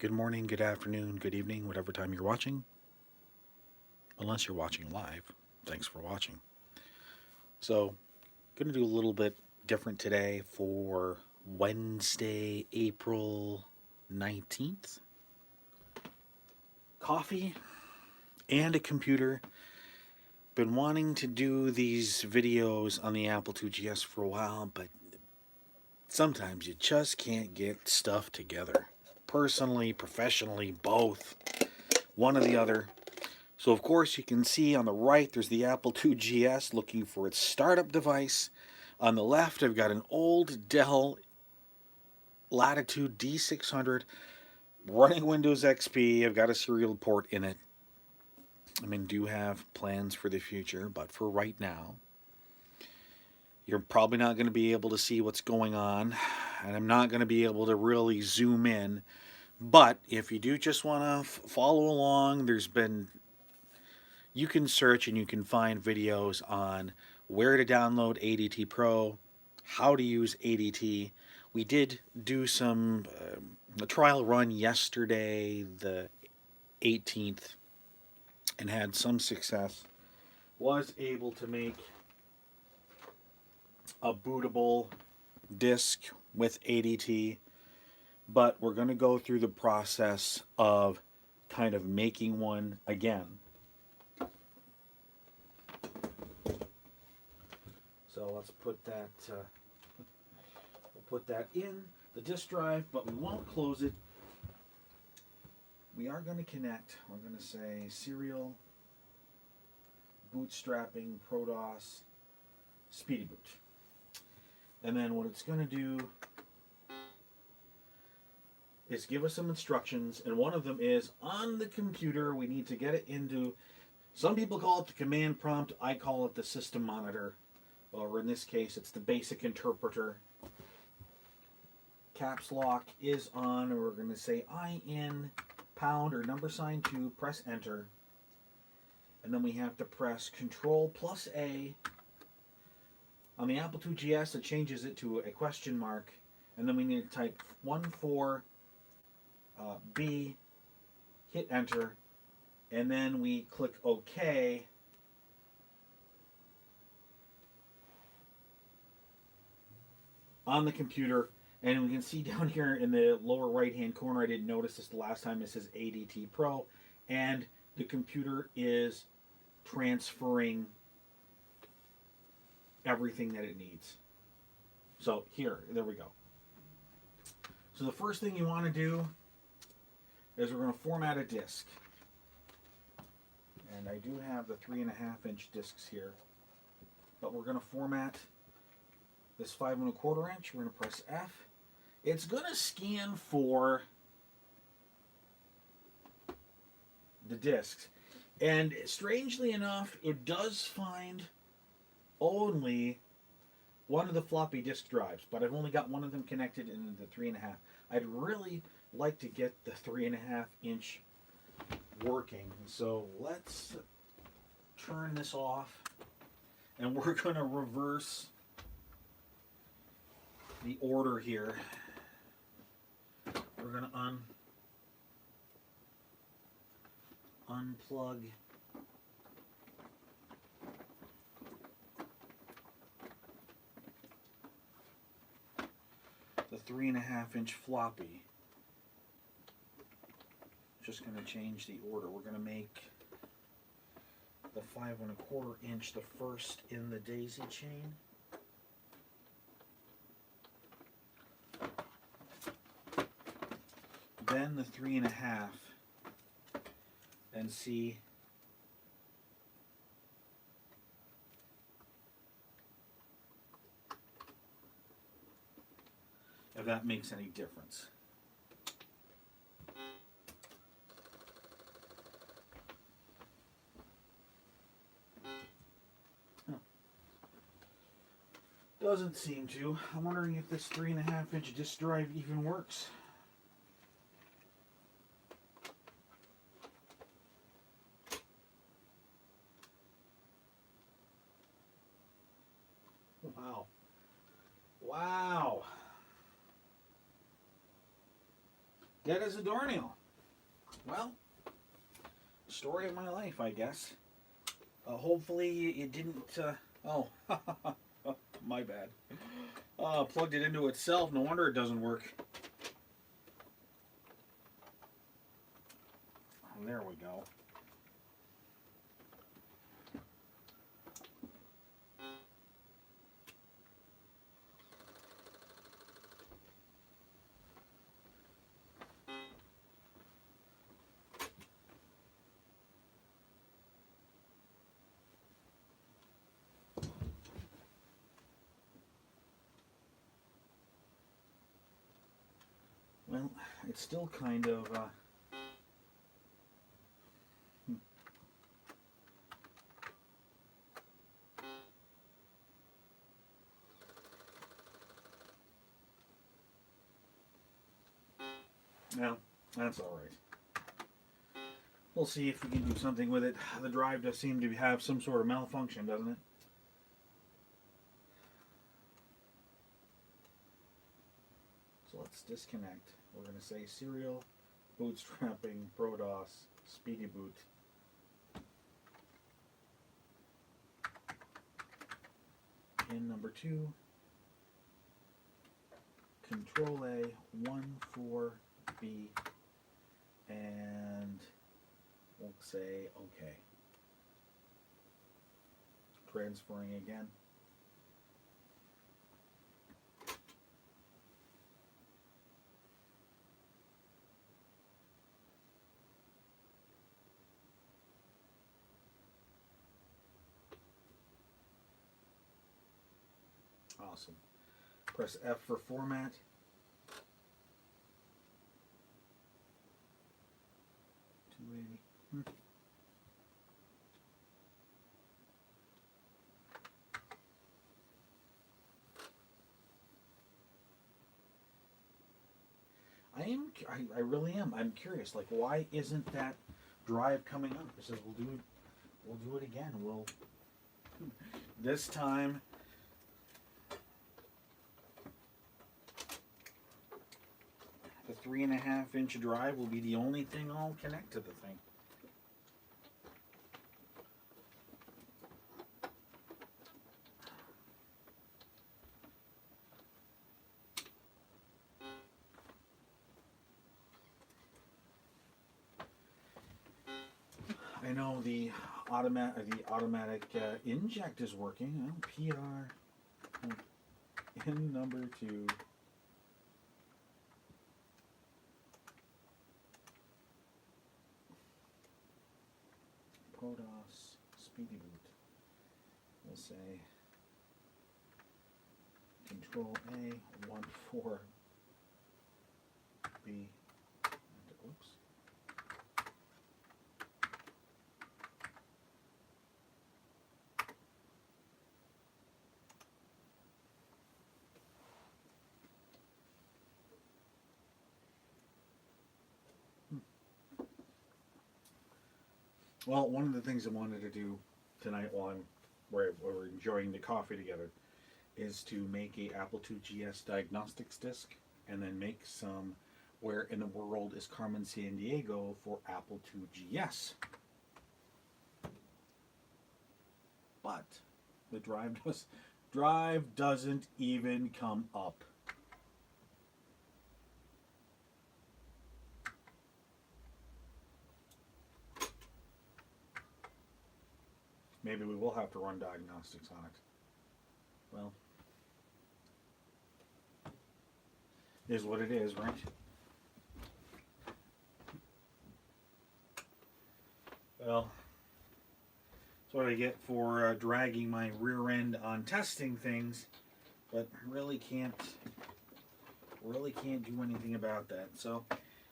Good morning, good afternoon, good evening, whatever time you're watching. Unless you're watching live. Thanks for watching. So, going to do a little bit different today for Wednesday, April 19th. Coffee and a computer. Been wanting to do these videos on the Apple IIgs for a while, but sometimes you just can't get stuff together. Personally, professionally, both. One or the other. So of course you can see on the right there's the Apple IIgs looking for its startup device. On the left I've got an old Dell Latitude D600 running Windows XP. I've got a serial port in it. Do have plans for the future, but for right now you're probably not going to be able to see what's going on, and I'm not going to be able to really zoom in. But if you do just want to follow along, you can search and you can find videos on where to download ADT Pro, how to use ADT. We did do a trial run yesterday, the 18th, and had some success. Was able to make a bootable disk with ADT, but we're going to go through the process of kind of making one again. So let's put that, we'll put that in the disk drive, but we won't close it. We are going to connect. We're going to say serial bootstrapping ProDOS Speedy Boot. And then what it's going to do is give us some instructions, and one of them is on the computer we need to get it into, some people call it the command prompt, I call it the system monitor, or in this case it's the basic interpreter. Caps lock is on, and we're going to say IN pound or $2, press enter, and then we have to press Control plus A. On the Apple IIgs it changes it to a question mark, and then we need to type 14B, hit enter, and then we click OK. On the computer, and we can see down here in the lower right hand corner, I didn't notice this the last time, it says ADT Pro, and the computer is transferring everything that it needs. So there we go. So the first thing you want to do is we're going to format a disk. And I do have the 3.5-inch discs here, but we're going to format this 5 1/4 inch. We're going to press F. It's going to scan for the discs, and strangely enough, it does find only one of the floppy disk drives, but I've only got one of them connected in the 3.5. I'd really like to get the 3.5-inch working, so let's turn this off, and we're going to reverse the order here. We're going to unplug the 3.5-inch floppy. Just going to change the order. We're going to make the 5 1/4 inch the first in the daisy chain. Then the 3.5, and see if that makes any difference. Doesn't seem to. I'm wondering if this 3.5-inch disk drive even works. Wow. Wow. Dead as a doornail. Well, story of my life, I guess. Hopefully it didn't, oh, my bad. Plugged it into itself, no wonder it doesn't work. There we go. Well, it's still kind of, well, that's all right. We'll see if we can do something with it. The drive does seem to have some sort of malfunction, doesn't it? So let's disconnect. We're going to say serial bootstrapping ProDOS speedy boot. Pin number 2. Control A 14B, and we'll say OK. Transferring again. Awesome. Press F for format. I really am. I'm curious. Like, why isn't that drive coming up? It says we'll do it again. This time. The 3.5-inch drive will be the only thing I'll connect to the thing. I know the automatic inject is working. PR in number 2. ProDOS speedy boot. We'll say Control A 14B. Oops. Well, one of the things I wanted to do tonight while we're enjoying the coffee together is to make a Apple IIgs diagnostics disc, and then make some Where in the World is Carmen Sandiego for Apple IIgs. But the drive doesn't even come up. Maybe we will have to run diagnostics on it. Well, is what it is, right? Well, that's what I get for dragging my rear end on testing things, but really can't do anything about that. So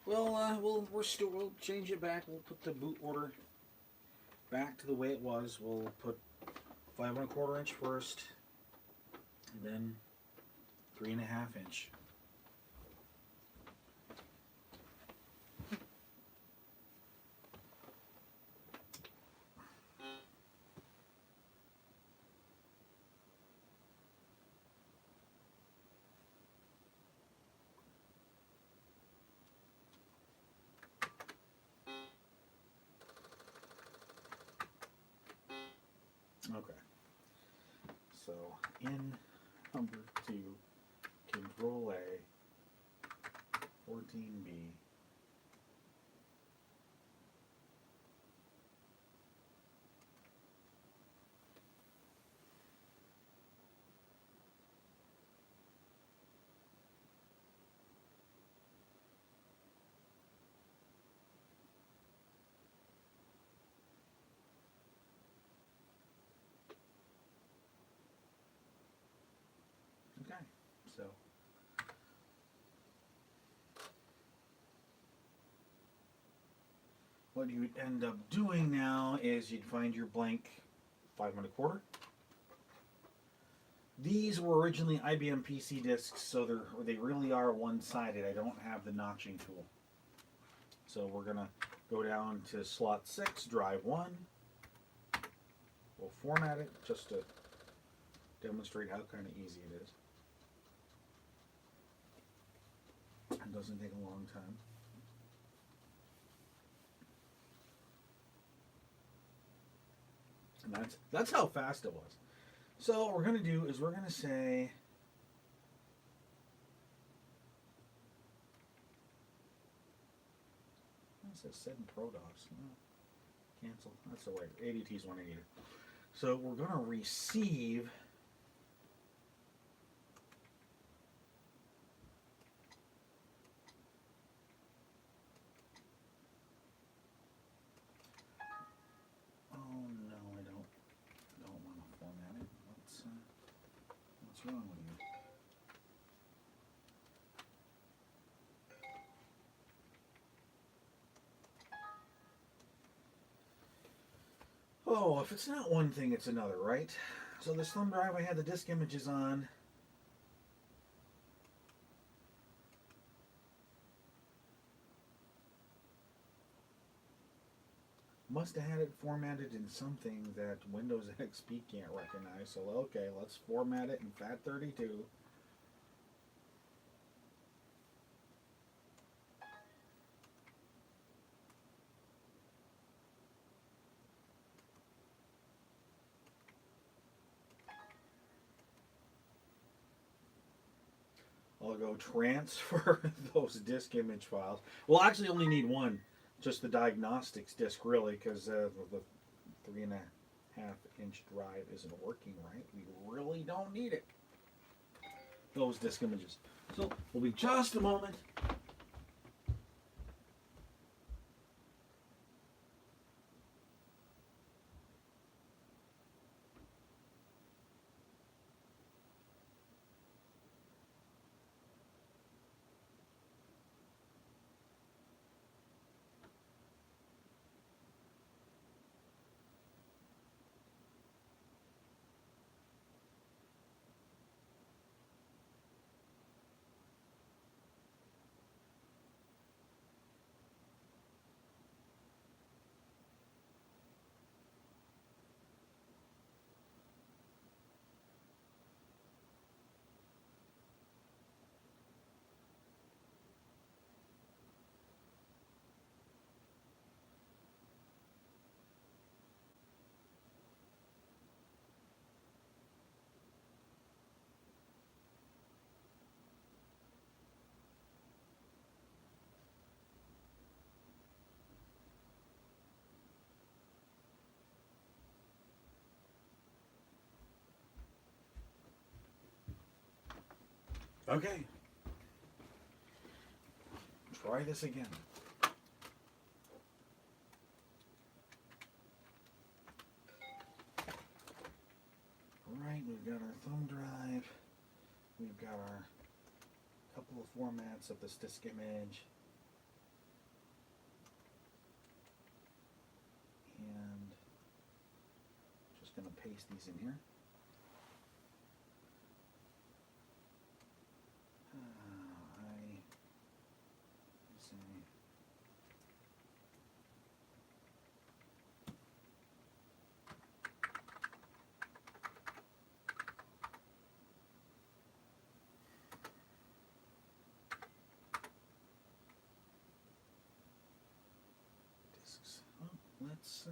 we'll change it back. We'll put the boot order back to the way it was. We'll put 5 1/4 inch first, and then 3.5 inch. Okay. So in number 2, Control A, 14B. Okay, so what you would end up doing now is you'd find your blank 5 1/4. These were originally IBM PC discs, so they really are one-sided. I don't have the notching tool. So we're going to go down to slot 6, drive 1. We'll format it just to demonstrate how kind of easy it is. It doesn't take a long time. And that's how fast it was. So what we're going to do is we're going to say it says set in ProDOS. No, cancel. That's the right. ADT's 180. So we're going to receive wrong with you? Oh, if it's not one thing, it's another, right? So this thumb drive I had the disk images on. Must have had it formatted in something that Windows XP can't recognize. So okay, let's format it in FAT32. I'll go transfer those disk image files. We'll actually only need one, just the diagnostics disk, really, because the 3.5-inch drive isn't working right. We really don't need it. Those disk images. So we'll be just a moment. Okay. Try this again. Alright, we've got our thumb drive. We've got our couple of formats of this disk image. And just going to paste these in here. Discs. Well, let's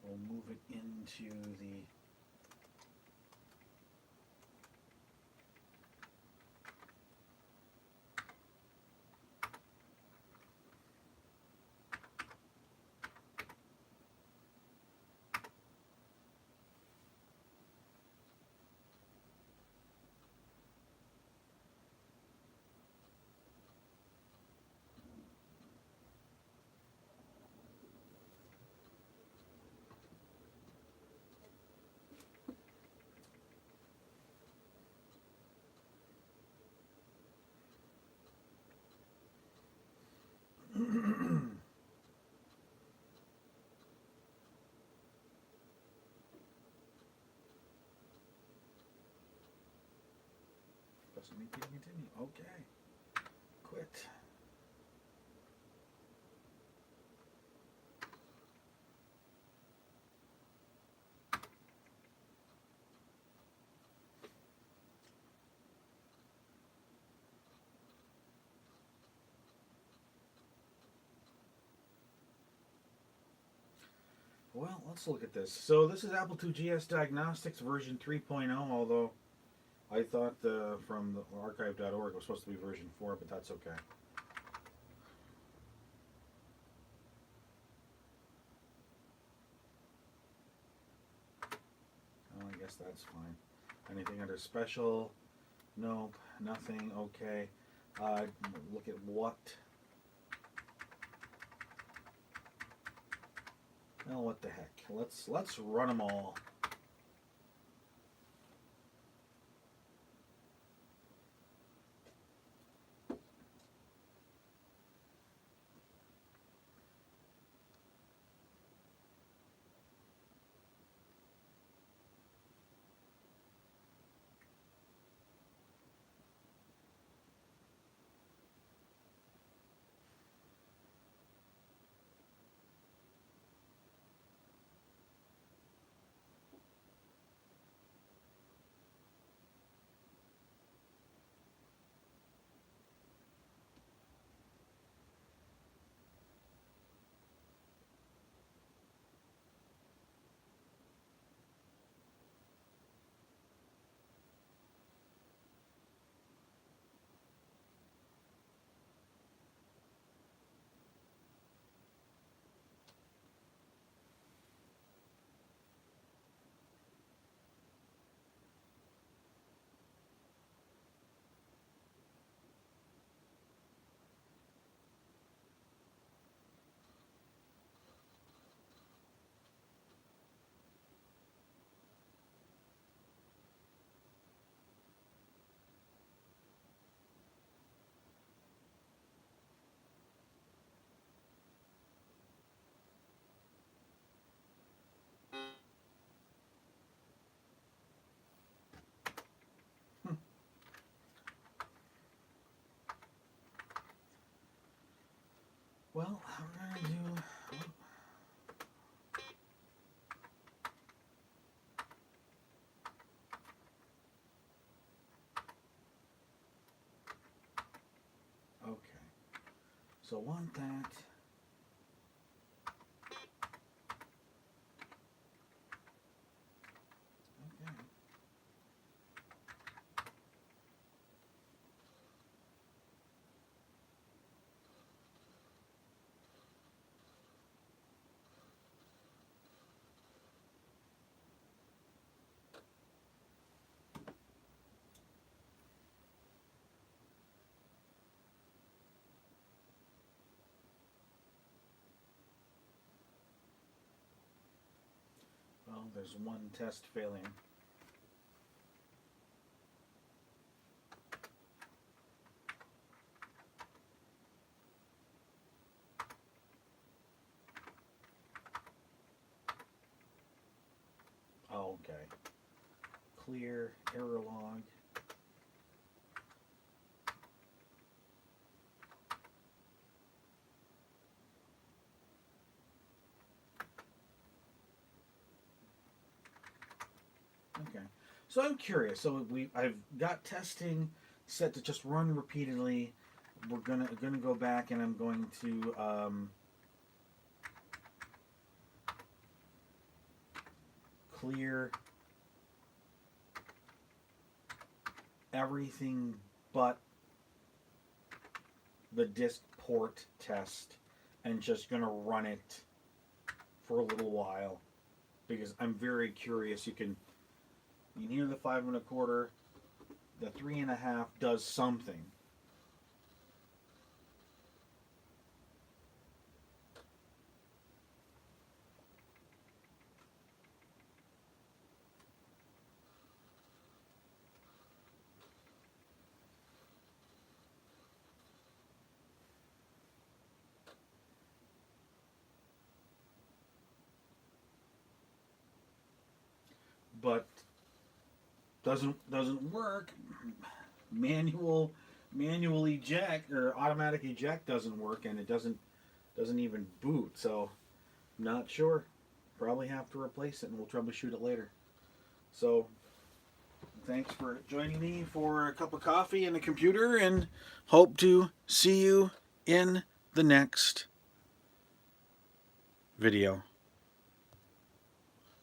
We'll move it into the doesn't mean to continue. Okay. Quit. Well, let's look at this. So this is Apple IIgs Diagnostics version 3.0, although I thought from the archive.org it was supposed to be version 4, but that's okay. Well, I guess that's fine. Anything under special? Nope. Nothing. Okay. Look at what? Well, what the heck? Let's run them all. Well, we're gonna do. Okay. So want that. Okay. Well, there's one test failing. Oh, okay. Clear error log. Okay. So I'm curious. So I've got testing set to just run repeatedly. We're gonna go back and I'm going to clear everything but the disk port test and just gonna run it for a little while because I'm very curious. You can hear the 5 1/4. The 3 1/2 does something. But doesn't work. Manual eject or automatic eject doesn't work, and it doesn't even boot. So not sure. Probably have to replace it, and we'll troubleshoot it later. So thanks for joining me for a cup of coffee and a computer, and hope to see you in the next video.